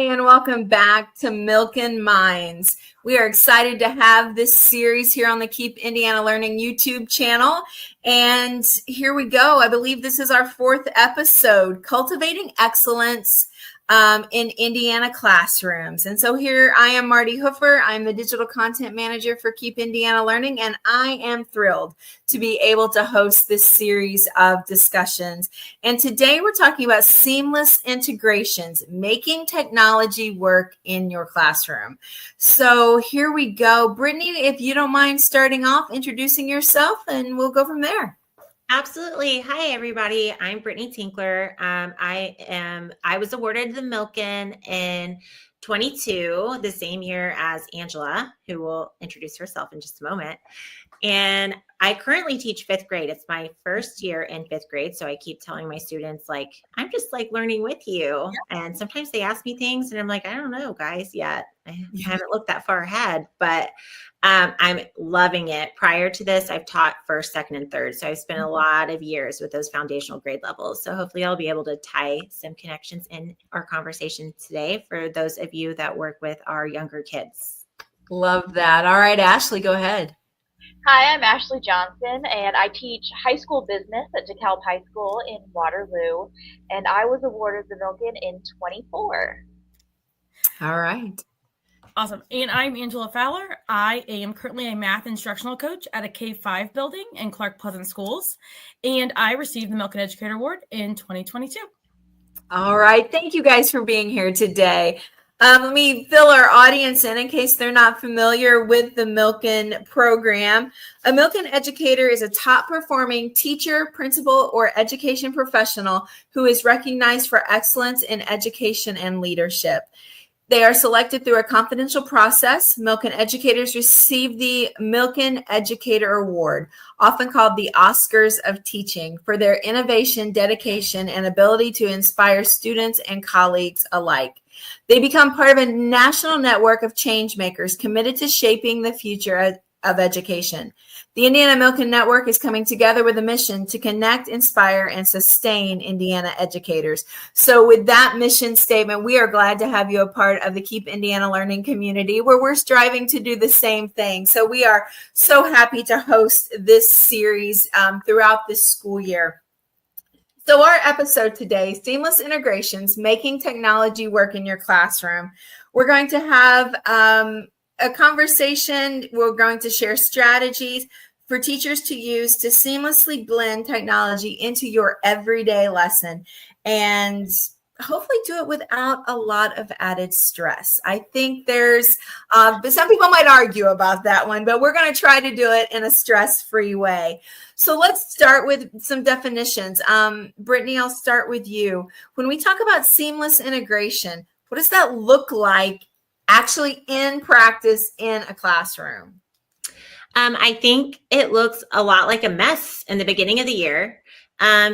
and welcome back to Milkin' Minds. We are excited to have this series here on the Keep Indiana Learning YouTube channel. And here we go. I believe this is our 4th episode, Cultivating Excellence in Indiana Classrooms. And so here I am, Marty Hoofer. I'm the Digital Content Manager for Keep Indiana Learning, and I am thrilled to be able to host this series of discussions. And today we're talking about seamless integrations, making technology work in your classroom. So here we go. Brittany, if you don't mind starting off, introducing yourself, and we'll go from there. Absolutely. Hi, everybody. I'm Brittany Tinkler. I was awarded the Milken in 22, the same year as Angela, who will introduce herself in just a moment. And I currently teach 5th grade. It's my first year in 5th grade. So I keep telling my students, like, I'm just like learning with you. Yeah. And sometimes they ask me things and I'm like, I don't know, guys, yet. I haven't looked that far ahead, but I'm loving it. Prior to this, I've taught 1st, 2nd, and 3rd. So I've spent a lot of years with those foundational grade levels. So hopefully I'll be able to tie some connections in our conversation today for those of you that work with our younger kids. Love that. All right, Ashley, go ahead. Hi, I'm Ashley Johnson, and I teach high school business at DeKalb High School in Waterloo, and I was awarded the Milken in 24. All right. Awesome. And I'm Angela Fowler. I am currently a math instructional coach at a K-5 building in Clark Pleasant Schools, and I received the Milken Educator Award in 2022. All right. Thank you guys for being here today. Let me fill our audience in case they're not familiar with the Milken program. A Milken educator is a top-performing teacher, principal, or education professional who is recognized for excellence in education and leadership. They are selected through a confidential process. Milken educators receive the Milken Educator Award, often called the Oscars of Teaching, for their innovation, dedication, and ability to inspire students and colleagues alike. They become part of a national network of change makers committed to shaping the future of education. The Indiana Milken Network is coming together with a mission to connect, inspire, and sustain Indiana educators. So with that mission statement, we are glad to have you a part of the Keep Indiana Learning community, where we're striving to do the same thing. So we are so happy to host this series throughout this school year. So our episode today, Seamless Integrations, Making Technology Work in Your Classroom. We're going to have a conversation. We're going to share strategies for teachers to use to seamlessly blend technology into your everyday lesson and hopefully do it without a lot of added stress. I think there's, but some people might argue about that one, but we're going to try to do it in a stress-free way. So let's start with some definitions. Brittany, I'll start with you. When we talk about seamless integration, what does that look like actually in practice in a classroom? I think it looks a lot like a mess in the beginning of the year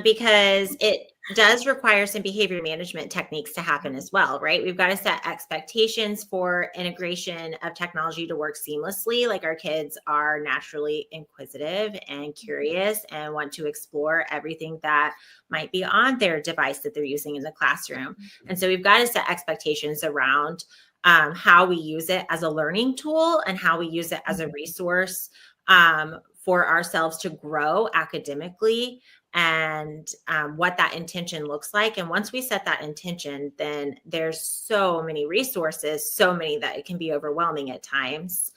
because it does require some behavior management techniques to happen as well, right? We've got to set expectations for integration of technology to work seamlessly. Like, our kids are naturally inquisitive and curious and want to explore everything that might be on their device that they're using in the classroom. And so we've got to set expectations around how we use it as a learning tool and how we use it as a resource for ourselves to grow academically, and what that intention looks like. And once we set that intention, then there's so many resources, so many that it can be overwhelming at times,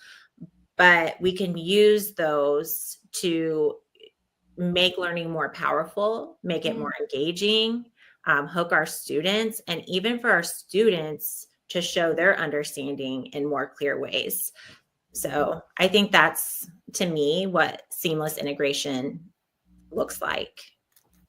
but we can use those to make learning more powerful, make it more engaging, hook our students, and even for our students to show their understanding in more clear ways. So I think that's, to me, what seamless integration looks like.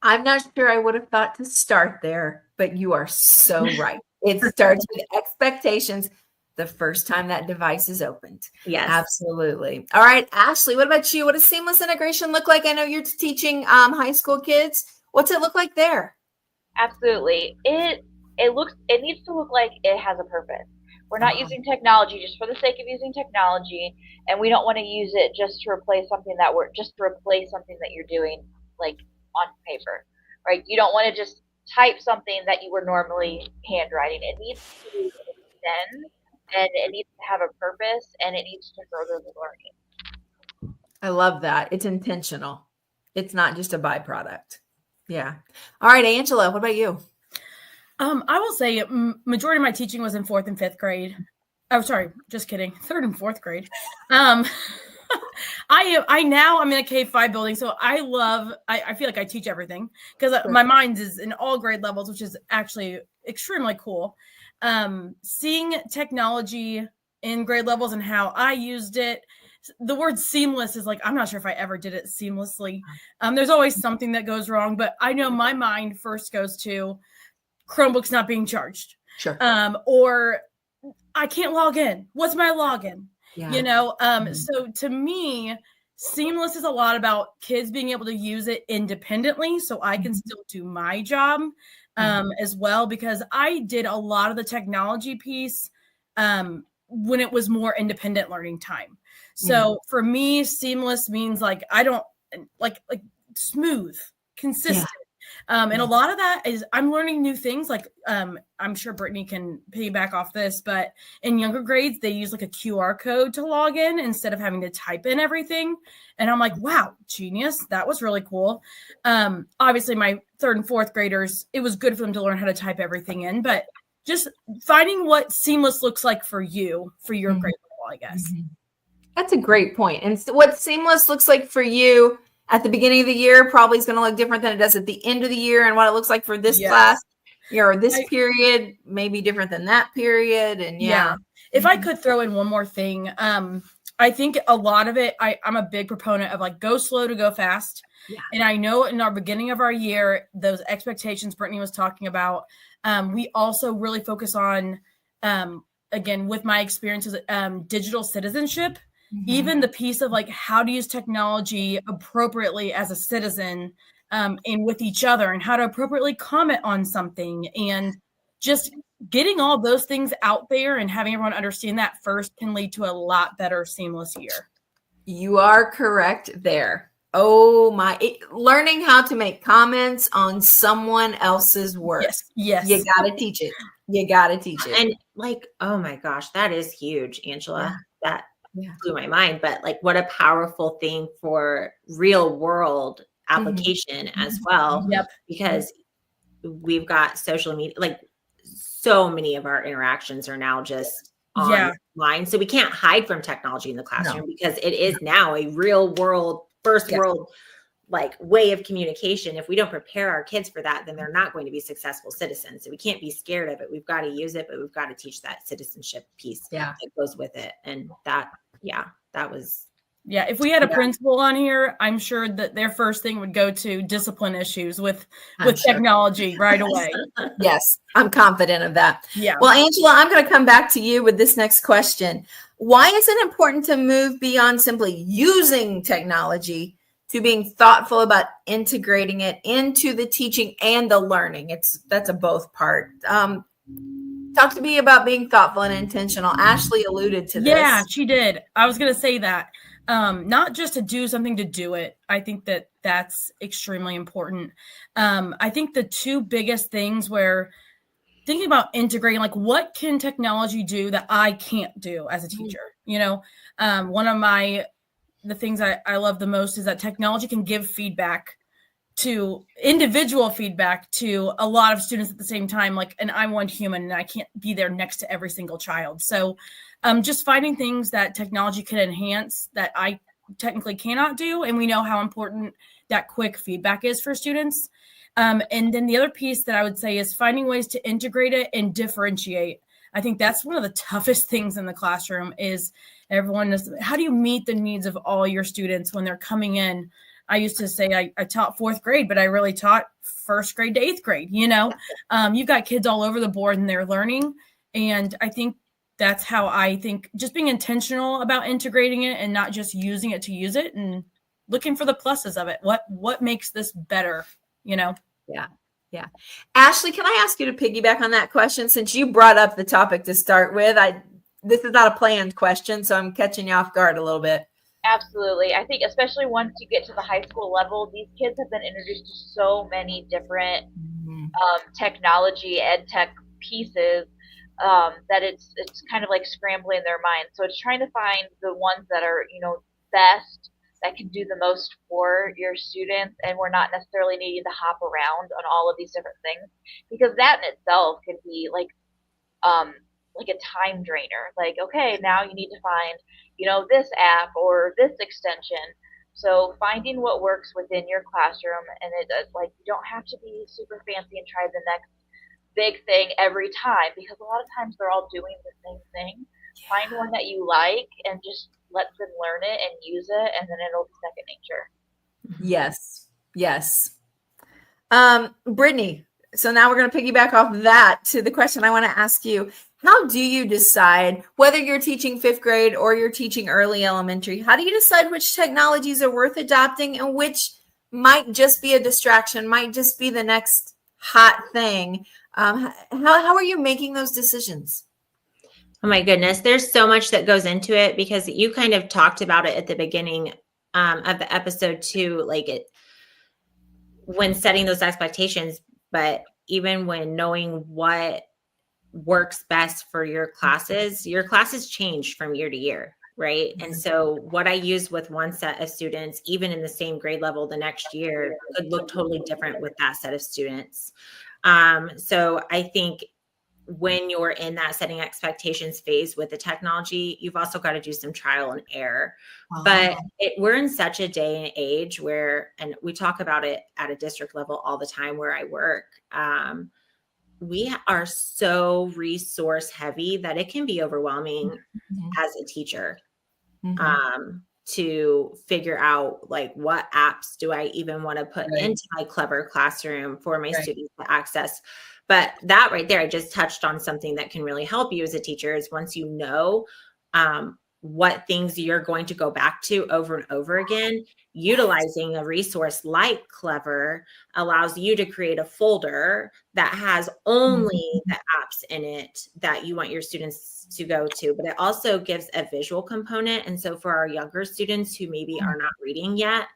I'm not sure I would have thought to start there, but you are so right. It starts with expectations the first time that device is opened. Yes, absolutely. All right, Ashley, what about you? What does seamless integration look like? I know you're teaching high school kids. What's it look like there? Absolutely. It needs to look like it has a purpose. We're not using technology just for the sake of using technology, and we don't want to use it just to replace something that you're doing, like, on paper, right? You don't want to just type something that you were normally handwriting. It needs to be extend, and it needs to have a purpose, and it needs to further the learning. I love that. It's intentional. It's not just a byproduct. Yeah. All right, Angela, what about you? I will say majority of my teaching was in 4th and 5th grade. Oh, sorry, just kidding. 3rd and 4th grade. I'm in a K-5 building, so I feel like I teach everything because my mind is in all grade levels, which is actually extremely cool. Seeing technology in grade levels and how I used it. The word seamless is like, I'm not sure if I ever did it seamlessly. There's always something that goes wrong, but I know my mind first goes to Chromebooks not being charged. Sure. Or I can't log in. What's my login? Yeah. So to me, seamless is a lot about kids being able to use it independently so I can still do my job as well, because I did a lot of the technology piece when it was more independent learning time. So for me, seamless means like I don't like smooth, consistent. And a lot of that is I'm learning new things. Like I'm sure Brittany can piggyback off this, but in younger grades, they use like a QR code to log in instead of having to type in everything. And I'm like, wow, genius. That was really cool. Obviously, my 3rd and 4th graders, it was good for them to learn how to type everything in, but just finding what seamless looks like for you, for your grade level, I guess. That's a great point. And so what seamless looks like for you at the beginning of the year probably is going to look different than it does at the end of the year. And what it looks like for this class or this period may be different than that period. And if I could throw in one more thing, I think a lot of it, I'm a big proponent of like go slow to go fast. Yeah. And I know in our beginning of our year, those expectations Brittany was talking about, we also really focus on, again, with my experiences, digital citizenship. Even the piece of like how to use technology appropriately as a citizen and with each other, and how to appropriately comment on something, and just getting all those things out there and having everyone understand that first can lead to a lot better seamless year. You are correct there. Oh my, learning how to make comments on someone else's work. Yes. You got to teach it. And like, oh my gosh, that is huge, Angela. That blew my mind, but like what a powerful thing for real world application as well. Because we've got social media, like so many of our interactions are now just online. So we can't hide from technology in the classroom because it is now a real world, first world like way of communication. If we don't prepare our kids for that, then they're not going to be successful citizens. So we can't be scared of it. We've got to use it, but we've got to teach that citizenship piece that goes with it. And that was. Yeah. If we had a principal on here, I'm sure that their first thing would go to discipline issues with technology right away. Yes. I'm confident of that. Yeah. Well, Angela, I'm going to come back to you with this next question. Why is it important to move beyond simply using technology to being thoughtful about integrating it into the teaching and the learning? That's a both part. Talk to me about being thoughtful and intentional. Ashley alluded to this. Yeah, she did. I was going to say that. Not just to do something to do it. I think that that's extremely important. I think the two biggest things where thinking about integrating, like what can technology do that I can't do as a teacher? One of the things I love the most is that technology can give feedback to individual feedback to a lot of students at the same time. Like, and I'm one human and I can't be there next to every single child. So just finding things that technology can enhance that I technically cannot do. And we know how important that quick feedback is for students. And then the other piece that I would say is finding ways to integrate it and differentiate. I think that's one of the toughest things in the classroom is how do you meet the needs of all your students when they're coming in? I used to say I taught 4th grade, but I really taught 1st grade to 8th grade. You've got kids all over the board and they're learning. And I think that's how I think just being intentional about integrating it and not just using it to use it and looking for the pluses of it. What makes this better, Yeah. Ashley, can I ask you to piggyback on that question since you brought up the topic to start with? This is not a planned question, so I'm catching you off guard a little bit. Absolutely. I think especially once you get to the high school level, these kids have been introduced to so many different technology ed tech pieces that it's kind of like scrambling their mind. So it's trying to find the ones that are, best, that can do the most for your students, and we're not necessarily needing to hop around on all of these different things, because that in itself can be like a time drainer. Like, okay, now you need to find, this app or this extension. So finding what works within your classroom, and like, you don't have to be super fancy and try the next big thing every time, because a lot of times they're all doing the same thing. Find one that you like and just let them learn it and use it, and then it'll be second nature. Yes. Yes. Brittany, so now we're going to piggyback off that to the question I want to ask you. How do you decide whether you're teaching fifth grade or you're teaching early elementary? How do you decide which technologies are worth adopting and which might just be a distraction, might just be the next hot thing? How are you making those decisions? Oh my goodness, there's so much that goes into it, because you kind of talked about it at the beginning of the episode too, like when setting those expectations, but even when knowing what works best for your classes change from year to year, right? And so what I use with one set of students, even in the same grade level the next year, could look totally different with that set of students. So I think when you're in that setting expectations phase with the technology, you've also got to do some trial and error. But we're in such a day and age where, and we talk about it at a district level all the time where I work, we are so resource heavy that it can be overwhelming as a teacher to figure out, like, what apps do I even want to put into my Clever Classroom for my students to access. But that right there, I just touched on something that can really help you as a teacher, is once you know what things you're going to go back to over and over again, utilizing a resource like Clever allows you to create a folder that has only the apps in it that you want your students to go to, but it also gives a visual component. And so for our younger students who maybe are not reading yet,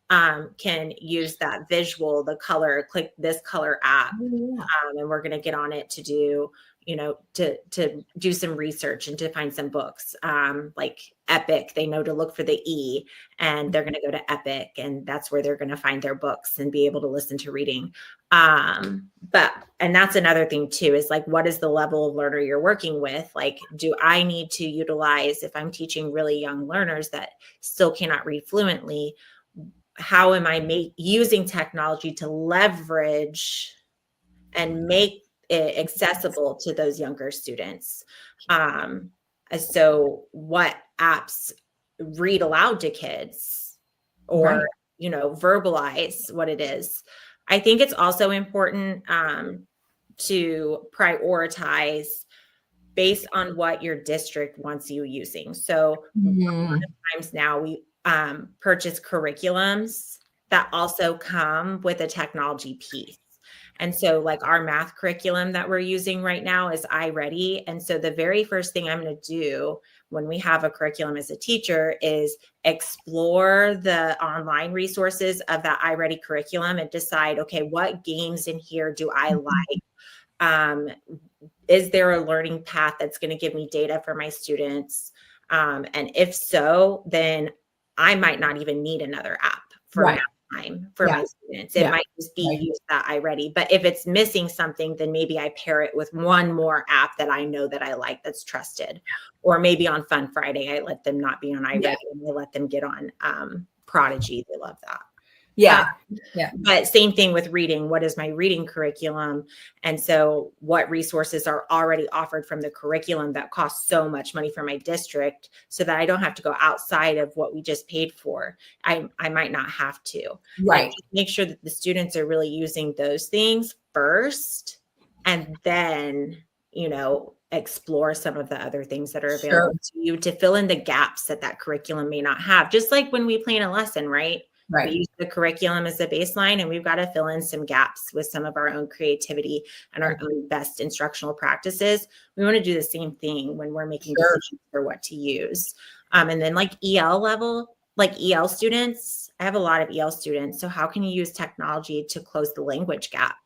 can use that visual, the color, click this color app. And we're going to get on it to do, to do some research and to find some books, like Epic. They know to look for the E, and they're going to go to Epic, and that's where they're going to find their books and be able to listen to reading. And that's another thing too, is like, what is the level of learner you're working with? Like, do I need to utilize, if I'm teaching really young learners that still cannot read fluently, how am I using technology to leverage and make it accessible to those younger students? So what apps read aloud to kids, or, verbalize what it is? I think it's also important to prioritize based on what your district wants you using. So a lot of times now we purchase curriculums that also come with a technology piece. And so, like, our math curriculum that we're using right now is iReady. And so the very first thing I'm going to do when we have a curriculum as a teacher is explore the online resources of that iReady curriculum and decide, okay, what games in here do I like? Is there a learning path that's going to give me data for my students? And if so, then I might not even need another app for math time for my students. It might just be use that iReady. But if it's missing something, then maybe I pair it with one more app that I know that I like, that's trusted. Or maybe on Fun Friday, I let them not be on iReady and I let them get on Prodigy. They love that. But same thing with reading. What is my reading curriculum? And so what resources are already offered from the curriculum that cost so much money for my district, so that I don't have to go outside of what we just paid for? I might not have to. Like, make sure that the students are really using those things first, and then, explore some of the other things that are available to you to fill in the gaps that curriculum may not have. Just like when we plan a lesson, right? We use the curriculum as a baseline, and we've got to fill in some gaps with some of our own creativity and our own best instructional practices. We want to do the same thing when we're making decisions for what to use. And then, like, EL level, like EL students, I have a lot of EL students. So how can you use technology to close the language gap?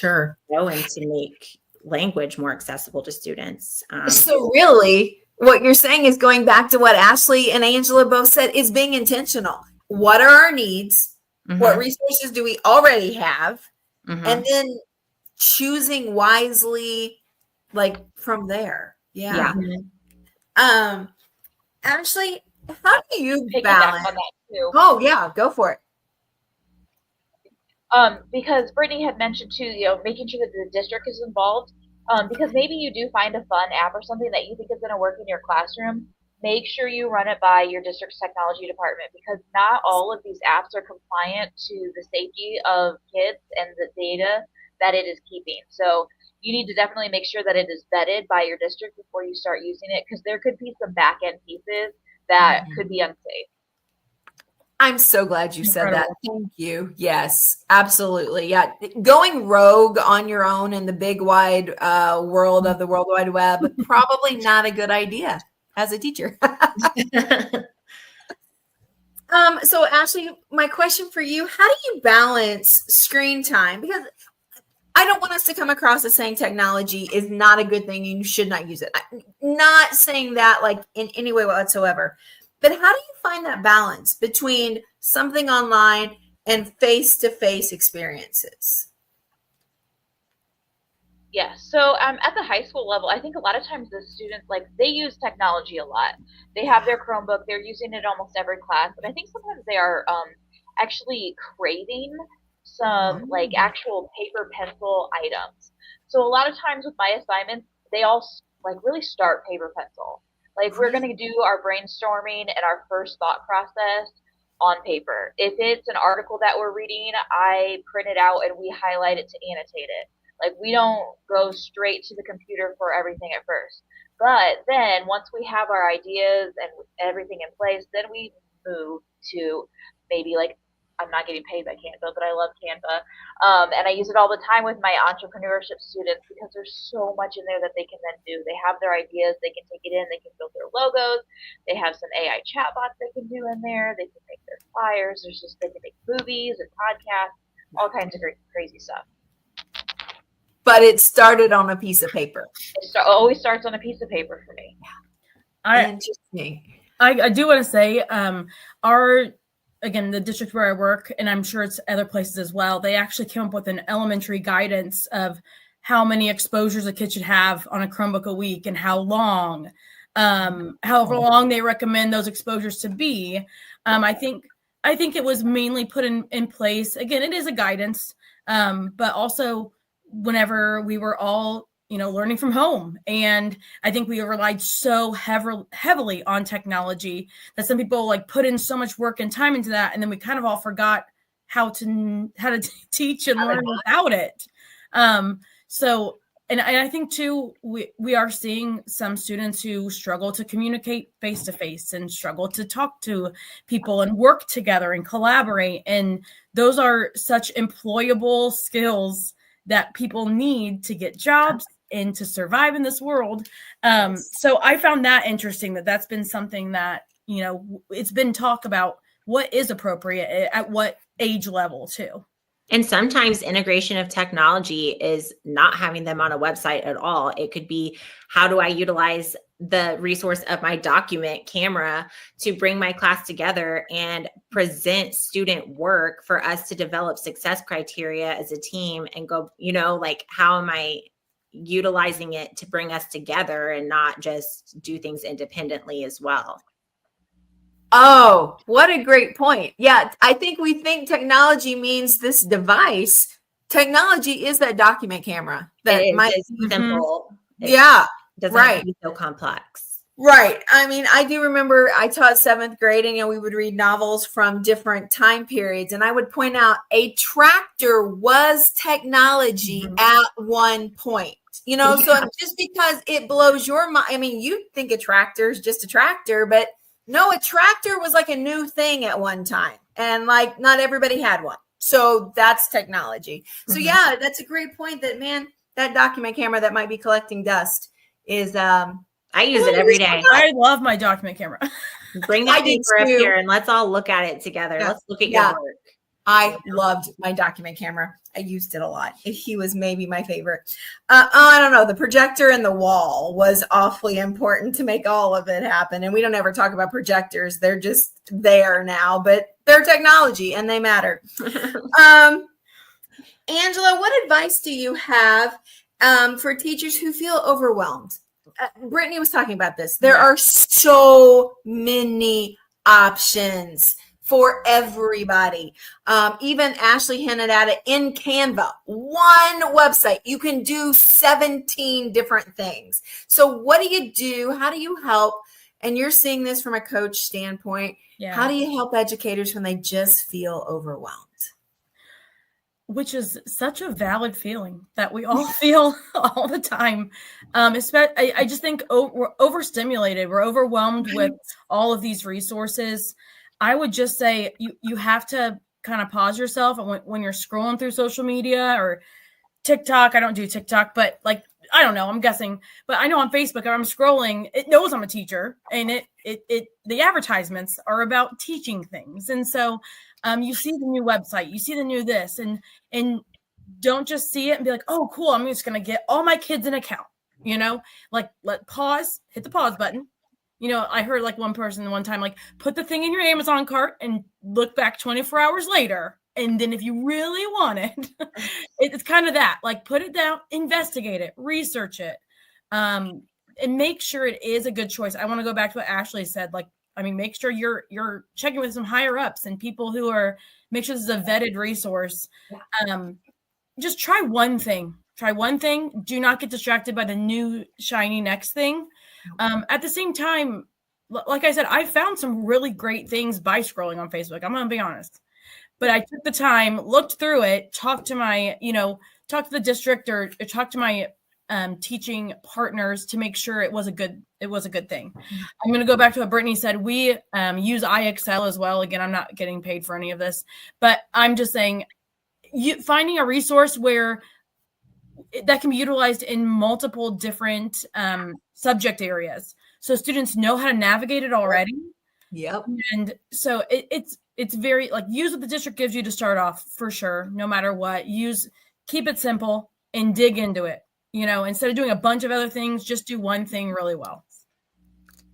And to make language more accessible to students. So really, what you're saying is going back to what Ashley and Angela both said, is being intentional. What are our needs? What resources do we already have? And then choosing wisely, like from there. Yeah. Ashley, how do you balance? On that too. Oh yeah, go for it. Because Brittany had mentioned too, making sure that the district is involved. Because maybe you do find a fun app or something that you think is going to work in your classroom. Make sure you run it by your district's technology department, because not all of these apps are compliant to the safety of kids and the data that it is keeping. So you need to definitely make sure that it is vetted by your district before you start using it, because there could be some back end pieces that could be unsafe. I'm so glad you said that. Thank you. Yes, absolutely. Yeah. Going rogue on your own in the big wide world of the World Wide Web, probably not a good idea as a teacher. So Ashley, my question for you, how do you balance screen time? Because I don't want us to come across as saying technology is not a good thing and you should not use it. I'm not saying that like in any way whatsoever. But how do you find that balance between something online and face-to-face experiences? Yeah, so at the high school level, I think a lot of times the students, like, they use technology a lot. They have their Chromebook, they're using it almost every class, but I think sometimes they are actually craving some, like, actual paper pencil items. So a lot of times with my assignments, they all, like, really start paper pencil. Like, we're going to do our brainstorming and our first thought process on paper. If it's an article that we're reading, I print it out and we highlight it to annotate it. Like, we don't go straight to the computer for everything at first. But then once we have our ideas and everything in place, then we move to maybe, like, I'm not getting paid by Canva, but I love Canva. And I use it all the time with my entrepreneurship students, because there's so much in there that they can then do. They have their ideas, they can take it in, they can build their logos, they have some AI chatbots they can do in there, they can make their flyers, they can make movies and podcasts, all kinds of crazy stuff. But it started on a piece of paper. It always starts on a piece of paper for me. Interesting. I do want to say, again, the district where I work, and I'm sure it's other places as well, they actually came up with an elementary guidance of how many exposures a kid should have on a Chromebook a week and how long, however long they recommend those exposures to be. I think it was mainly put in place. Again, it is a guidance, but also whenever we were all learning from home. And I think we relied so heavily on technology that some people like put in so much work and time into that. And then we kind of all forgot how to teach and learn without it. And I think too, we are seeing some students who struggle to communicate face-to-face and struggle to talk to people and work together and collaborate. And those are such employable skills that people need to get jobs and to survive in this world. So I found that interesting, that's been something that, it's been talk about what is appropriate at what age level too. And sometimes integration of technology is not having them on a website at all. It could be, how do I utilize the resource of my document camera to bring my class together and present student work for us to develop success criteria as a team and go, like, how am I utilizing it to bring us together and not just do things independently as well. Oh, what a great point. Yeah, I think we think technology means this device. Technology is that document camera. That it's simple. Yeah, doesn't have to be so complex. Right. I mean, I do remember I taught 7th grade and we would read novels from different time periods. And I would point out a tractor was technology at one point. So just because it blows your mind, I mean, you think a tractor is just a tractor, but no, a tractor was like a new thing at one time. And like not everybody had one. So that's technology. So yeah, that's a great point that, man, that document camera that might be collecting dust is, I use it every day. I love my document camera. Bring that paper up here and let's all look at it together. Yeah. Let's look at your work. I loved my document camera. I used it a lot. He was maybe my favorite. I don't know. The projector and the wall was awfully important to make all of it happen. And we don't ever talk about projectors. They're just there now, but they're technology and they matter. Angela, what advice do you have for teachers who feel overwhelmed? Brittany was talking about this. There are so many options for everybody. Even Ashley hinted at it in Canva. One website, you can do 17 different things. So what do you do? How do you help? And you're seeing this from a coach standpoint. Yeah. How do you help educators when they just feel overwhelmed? Which is such a valid feeling that we all feel all the time. I just think we're overstimulated. We're overwhelmed with all of these resources. I would just say you have to kind of pause yourself when you're scrolling through social media or TikTok. I don't do TikTok, but like, I don't know, I'm guessing, but I know on Facebook, if I'm scrolling, it knows I'm a teacher, and the advertisements are about teaching things. And so you see the new website, you see the new this, and don't just see it and be like, oh, cool, I'm just going to get all my kids an account, like hit the pause button. I heard like one person one time, like, put the thing in your Amazon cart and look back 24 hours later. And then if you really want it, it's kind of that, like, put it down, investigate it, research it, and make sure it is a good choice. I want to go back to what Ashley said. Like, make sure you're checking with some higher ups and people who make sure this is a vetted resource. Just try one thing. Do not get distracted by the new shiny next thing. At the same time, like I said, I found some really great things by scrolling on Facebook. I'm going to be honest. But I took the time, looked through it, talked to the district or talked to my teaching partners to make sure it was a good thing. I'm going to go back to what Brittany said. We use iExcel as well. Again, I'm not getting paid for any of this, but I'm just saying, finding a resource where that can be utilized in multiple different subject areas, so students know how to navigate it already. Yep. And so it's very, like, use what the district gives you to start off, for sure. No matter what, keep it simple and dig into it. Instead of doing a bunch of other things, just do one thing really well.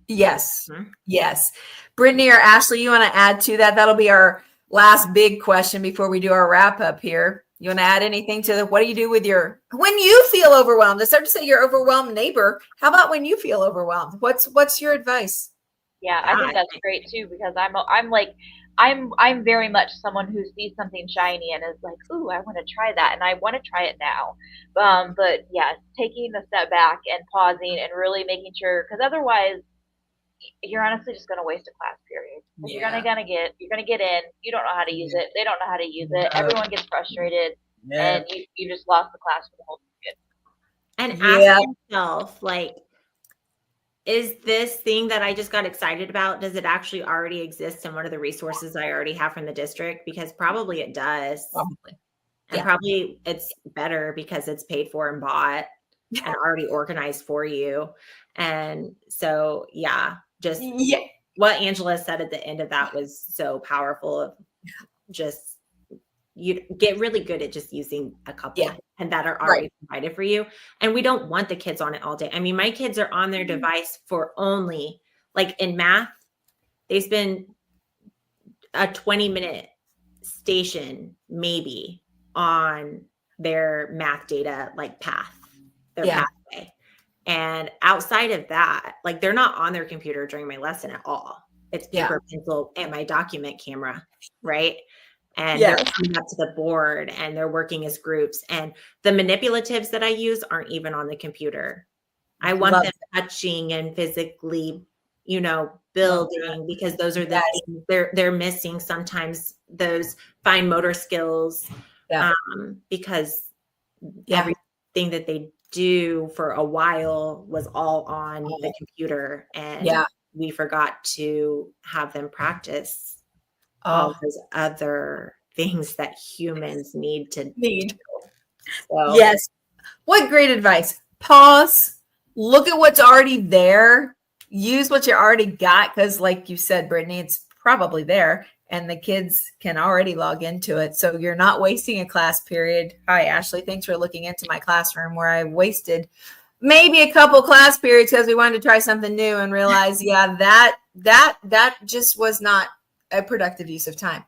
Yes. Yes. Brittany or Ashley, you want to add to that? That'll be our last big question before we do our wrap up here. You want to add anything to what do you do with when you feel overwhelmed? I started to say your overwhelmed neighbor. How about when you feel overwhelmed? What's your advice? Yeah, I think that's great too, because I'm very much someone who sees something shiny and is like, ooh, I want to try that, and I want to try it now. But yeah, taking a step back and pausing and really making sure, because otherwise you're honestly just going to waste a class period. Yeah. You're going to get in, you don't know how to use it, they don't know how to use it, everyone gets frustrated, and you just lost the class for the whole period. And ask yourself, like, is this thing that I just got excited about, does it actually already exist in one of the resources I already have from the district? Because probably it does. Probably. And probably it's better because it's paid for and bought and already organized for you. And so, just what Angela said at the end of that was so powerful. Of just, you get really good at just using a couple and that are already provided for you. And we don't want the kids on it all day. My kids are on their device for only, like, in math, they spend a 20-minute station maybe on their math data, like their pathway. And outside of that, like, they're not on their computer during my lesson at all. It's paper, pencil, and my document camera, right? And they're coming up to the board and they're working as groups. And the manipulatives that I use aren't even on the computer. I want them touching and physically, building, because those are the things they're missing sometimes, those fine motor skills, because everything that they do for a while was all on the computer, and we forgot to have them practice all those other things that humans need. So. Yes. What great advice. Pause, look at what's already there, use what you already got, because like you said, Brittany, it's probably there. and the kids can already log into it. So you're not wasting a class period. Hi, Ashley. Thanks for looking into my classroom where I wasted maybe a couple class periods because we wanted to try something new and realize, that just was not a productive use of time.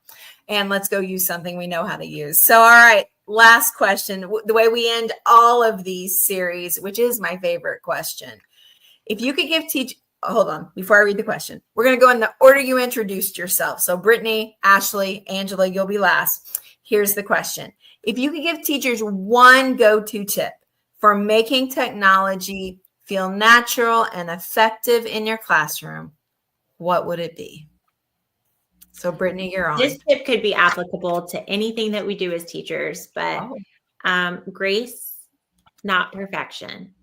And let's go use something we know how to use. So, all right, last question. The way we end all of these series, which is my favorite question. If you could give hold on, before I read the question, we're going to go in the order you introduced yourself. So Brittany, Ashley, Angela, you'll be last. Here's the question. If you could give teachers one go-to tip for making technology feel natural and effective in your classroom, what would it be? So Brittany, you're on. This tip could be applicable to anything that we do as teachers, but grace, not perfection.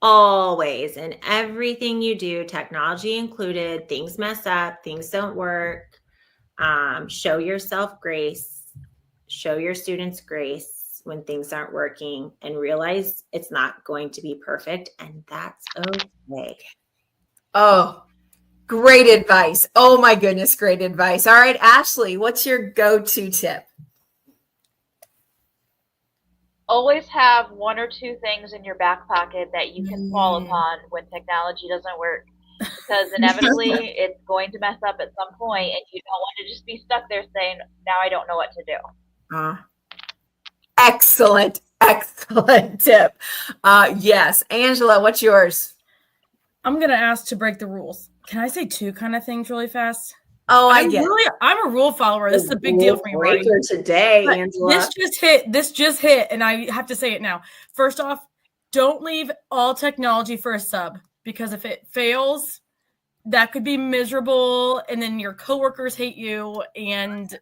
Always, in everything you do, technology included, things mess up, things don't work. Show yourself grace, show your students grace when things aren't working, and realize it's not going to be perfect, and that's okay. Oh, great advice. Oh my goodness, great advice. All right, Ashley, what's your go-to tip? Always have one or two things in your back pocket that you can fall upon when technology doesn't work, because inevitably it's going to mess up at some point, and you don't want to just be stuck there saying, now I don't know what to do. Excellent tip. Yes. Angela, what's yours? I'm going to ask to break the rules. Can I say two kind of things really fast? Oh, I'm a rule follower. This is a big deal for me, Marty. Today, but Angela. This just hit, and I have to say it now. First off, don't leave all technology for a sub, because if it fails, that could be miserable, and then your coworkers hate you, and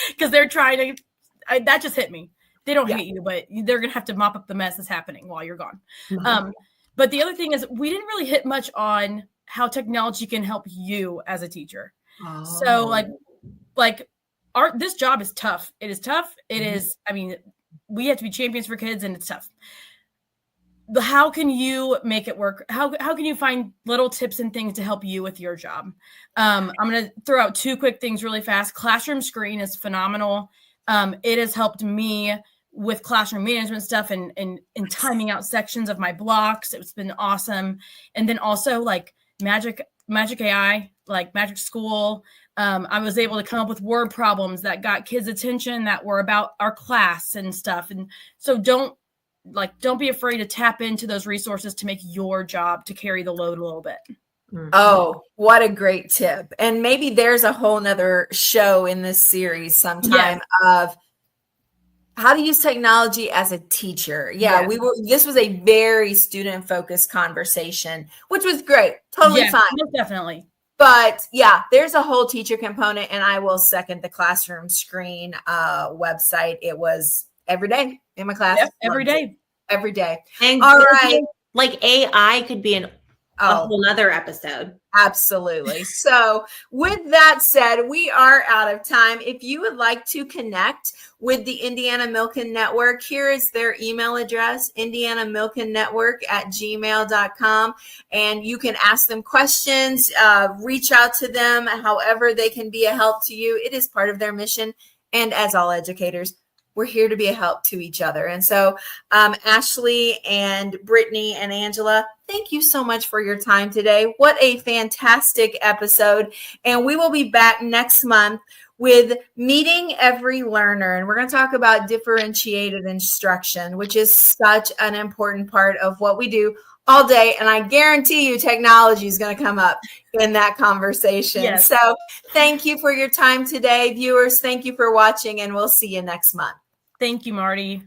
because they're trying to. That just hit me. They don't hate you, but they're gonna have to mop up the mess that's happening while you're gone. But the other thing is, we didn't really hit much on how technology can help you as a teacher. So this job is tough. It is tough. It is, I mean, we have to be champions for kids, and it's tough. But how can you make it work? How can you find little tips and things to help you with your job? I'm going to throw out two quick things really fast. Classroom Screen is phenomenal. It has helped me with classroom management stuff and timing out sections of my blocks. It's been awesome. And then also like Magic AI, like Magic School. I was able to come up with word problems that got kids' attention that were about our class and stuff. And so don't be afraid to tap into those resources to make your job to carry the load a little bit. Oh, what a great tip. And maybe there's a whole nother show in this series sometime of how to use technology as a teacher. This was a very student focused conversation, which was great. Totally fine. Definitely. But there's a whole teacher component, and I will second the Classroom Screen website. It was every day in my class. Yep, every day. And all right. Like AI could be a whole other episode. Absolutely. So with that said, we are out of time. If you would like to connect with the Indiana Milken Network, here is their email address, indianamilkennetwork@gmail.com. And you can ask them questions, reach out to them, however they can be a help to you. It is part of their mission. And as all educators, we're here to be a help to each other. And so Ashley and Brittany and Angela, thank you so much for your time today. What a fantastic episode. And we will be back next month with Meeting Every Learner. And we're going to talk about differentiated instruction, which is such an important part of what we do all day. And I guarantee you technology is going to come up in that conversation. Yes. So thank you for your time today. Viewers, thank you for watching, and we'll see you next month. Thank you, Marty.